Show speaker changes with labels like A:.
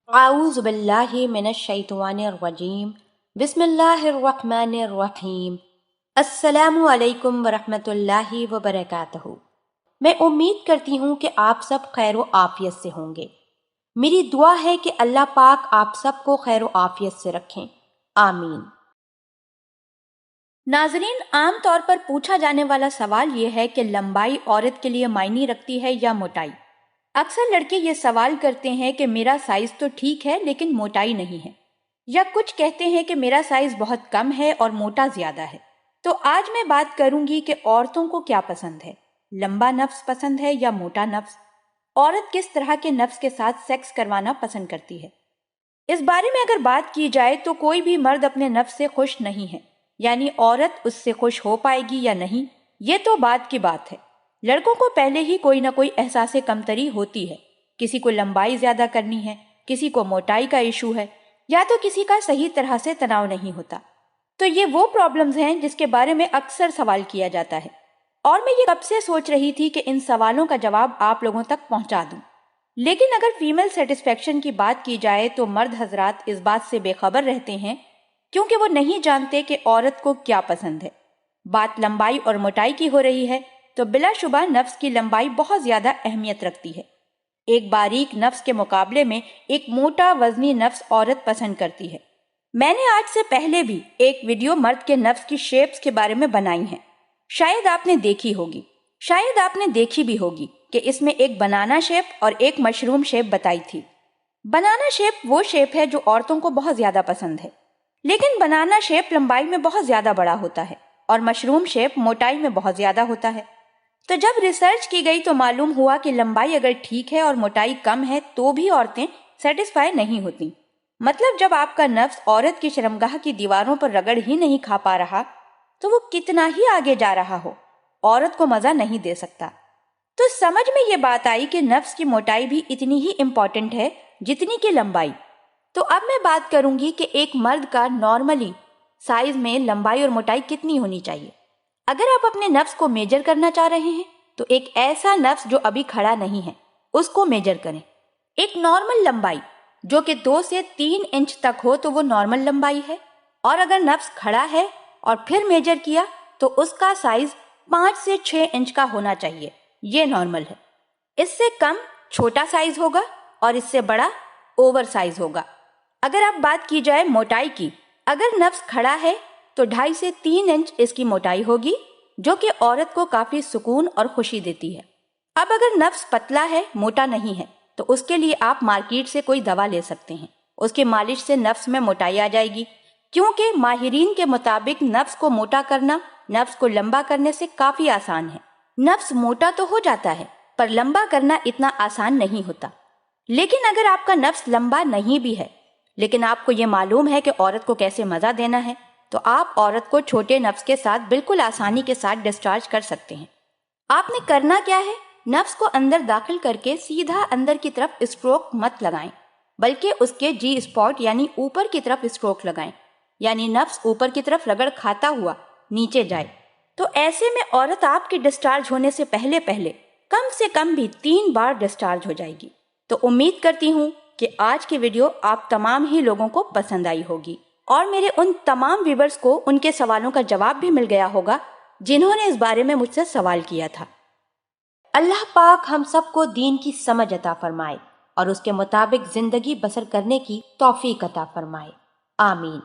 A: اعوذ باللہ من الشیطان الرجیم بسم اللہ الرحمن الرحیم السلام علیکم ورحمۃ اللہ وبرکاتہ۔ میں امید کرتی ہوں کہ آپ سب خیر و عافیت سے ہوں گے۔ میری دعا ہے کہ اللہ پاک آپ سب کو خیر و عافیت سے رکھیں، آمین۔ ناظرین، عام طور پر پوچھا جانے والا سوال یہ ہے کہ لمبائی عورت کے لیے معنی رکھتی ہے یا موٹائی؟ اکثر لڑکے یہ سوال کرتے ہیں کہ میرا سائز تو ٹھیک ہے لیکن موٹائی نہیں ہے، یا کچھ کہتے ہیں کہ میرا سائز بہت کم ہے اور موٹا زیادہ ہے۔ تو آج میں بات کروں گی کہ عورتوں کو کیا پسند ہے، لمبا نفس پسند ہے یا موٹا نفس؟ عورت کس طرح کے نفس کے ساتھ سیکس کروانا پسند کرتی ہے؟ اس بارے میں اگر بات کی جائے تو کوئی بھی مرد اپنے نفس سے خوش نہیں ہے، یعنی عورت اس سے خوش ہو پائے گی یا نہیں، یہ تو بات کی بات ہے۔ لڑکوں کو پہلے ہی کوئی نہ کوئی احساس کمتری ہوتی ہے، کسی کو لمبائی زیادہ کرنی ہے، کسی کو موٹائی کا ایشو ہے، یا تو کسی کا صحیح طرح سے تناؤ نہیں ہوتا۔ تو یہ وہ پرابلمز ہیں جس کے بارے میں اکثر سوال کیا جاتا ہے، اور میں یہ کب سے سوچ رہی تھی کہ ان سوالوں کا جواب آپ لوگوں تک پہنچا دوں۔ لیکن اگر فیمیل سیٹسفیکشن کی بات کی جائے تو مرد حضرات اس بات سے بے خبر رہتے ہیں، کیونکہ وہ نہیں جانتے کہ عورت کو کیا پسند ہے۔ بات لمبائی اور موٹائی کی ہو رہی ہے تو بلا شبہ نفس کی لمبائی بہت زیادہ اہمیت رکھتی ہے۔ ایک باریک نفس کے مقابلے میں ایک موٹا وزنی نفس عورت پسند کرتی ہے۔ میں نے آج سے پہلے بھی ایک ویڈیو مرد کے نفس کی شیپس کے بارے میں بنائی ہیں، شاید آپ نے دیکھی ہوگی، شاید آپ نے دیکھی بھی ہوگی کہ اس میں ایک بنانا شیپ اور ایک مشروم شیپ بتائی تھی۔ بنانا شیپ وہ شیپ ہے جو عورتوں کو بہت زیادہ پسند ہے، لیکن بنانا شیپ لمبائی میں بہت زیادہ بڑا ہوتا ہے اور مشروم شیپ موٹائی میں بہت زیادہ ہوتا ہے۔ تو جب ریسرچ کی گئی تو معلوم ہوا کہ لمبائی اگر ٹھیک ہے اور موٹائی کم ہے تو بھی عورتیں سیٹسفائی نہیں ہوتی۔ مطلب جب آپ کا نفس عورت کی شرمگاہ کی دیواروں پر رگڑ ہی نہیں کھا پا رہا تو وہ کتنا ہی آگے جا رہا ہو، عورت کو مزہ نہیں دے سکتا۔ تو سمجھ میں یہ بات آئی کہ نفس کی موٹائی بھی اتنی ہی امپورٹنٹ ہے جتنی کہ لمبائی۔ تو اب میں بات کروں گی کہ ایک مرد کا نارملی سائز میں لمبائی اور موٹائی کتنی ہونی چاہیے۔ اگر آپ اپنے نفس کو میجر کرنا چاہ رہے ہیں تو ایک ایسا نفس جو ابھی کھڑا نہیں ہے اس کو میجر کریں۔ ایک نارمل لمبائی جو کہ 2 سے 3 انچ تک ہو تو وہ نارمل لمبائی ہے، اور اگر نفس کھڑا ہے اور پھر میجر کیا تو اس کا سائز 5 سے 6 انچ کا ہونا چاہیے، یہ نارمل ہے۔ اس سے کم چھوٹا سائز ہوگا اور اس سے بڑا اوور سائز ہوگا۔ اگر آپ بات کی جائے موٹائی کی، اگر نفس کھڑا ہے تو 2.5 سے 3 انچ اس کی موٹائی ہوگی، جو کہ عورت کو کافی سکون اور خوشی دیتی ہے۔ اب اگر نفس پتلا ہے، موٹا نہیں ہے، تو اس کے لیے آپ مارکیٹ سے کوئی دوا لے سکتے ہیں، اس کے مالش سے نفس میں موٹائی آ جائے گی، کیونکہ ماہرین کے مطابق نفس کو موٹا کرنا نفس کو لمبا کرنے سے کافی آسان ہے۔ نفس موٹا تو ہو جاتا ہے پر لمبا کرنا اتنا آسان نہیں ہوتا۔ لیکن اگر آپ کا نفس لمبا نہیں بھی ہے لیکن آپ کو یہ معلوم ہے کہ عورت کو کیسے مزہ دینا ہے تو آپ عورت کو چھوٹے نفس کے ساتھ بالکل آسانی کے ساتھ ڈسچارج کر سکتے ہیں۔ آپ نے کرنا کیا ہے، نفس کو اندر داخل کر کے سیدھا اندر کی طرف اسٹروک مت لگائیں، بلکہ اس کے جی اسپاٹ یعنی اوپر کی طرف اسٹروک لگائیں، یعنی نفس اوپر کی طرف رگڑ کھاتا ہوا نیچے جائے۔ تو ایسے میں عورت آپ کے ڈسچارج ہونے سے پہلے کم سے کم بھی 3 بار ڈسچارج ہو جائے گی۔ تو امید کرتی ہوں کہ آج کی ویڈیو آپ تمام ہی لوگوں کو پسند آئی ہوگی، اور میرے ان تمام ویورز کو ان کے سوالوں کا جواب بھی مل گیا ہوگا جنہوں نے اس بارے میں مجھ سے سوال کیا تھا۔ اللہ پاک ہم سب کو دین کی سمجھ عطا فرمائے اور اس کے مطابق زندگی بسر کرنے کی توفیق عطا فرمائے، آمین۔